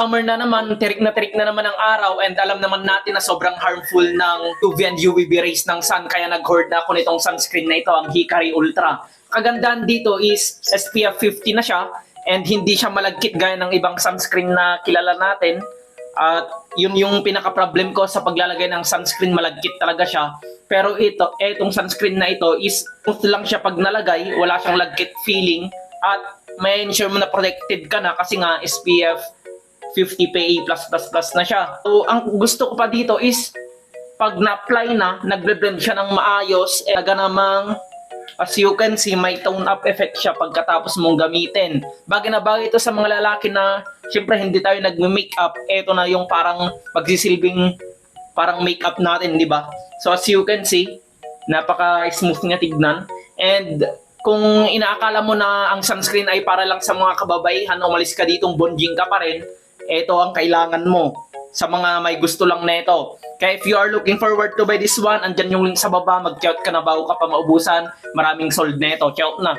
Summer na naman, tirik na naman ang araw and alam naman natin na sobrang harmful ng UV and UVB rays ng sun kaya nag-hoard na ako nitong sunscreen na ito, ang Hikari Ultra. Kagandahan dito is SPF 50 na siya and hindi siya malagkit gaya ng ibang sunscreen na kilala natin. At yun yung pinaka-problem ko sa paglalagay ng sunscreen, malagkit talaga siya. Pero itong sunscreen na ito is smooth lang siya pag nalagay, wala siyang lagkit feeling at may ensure mo na protected ka na kasi nga SPF 50 PA+++ na siya. So, ang gusto ko pa dito is pag na-apply na, nagbe-blend siya ng maayos. Talaga namang, as you can see, may tone-up effect siya pagkatapos mong gamitin. Bagay na bagay ito sa mga lalaki na, syempre hindi tayo nag-makeup. Ito na yung parang magsisilbing parang makeup natin, di ba? So, as you can see, napaka-smooth niya tignan. And kung inaakala mo na ang sunscreen ay para lang sa mga kababaihan, umalis ka ditong bonjing ka pa rin, ito ang kailangan mo sa mga may gusto lang nito. Kaya if you are looking forward to buy this one, andyan yung link sa baba, mag-check ka na bago ka pa maubusan. Maraming sold nito. Check na.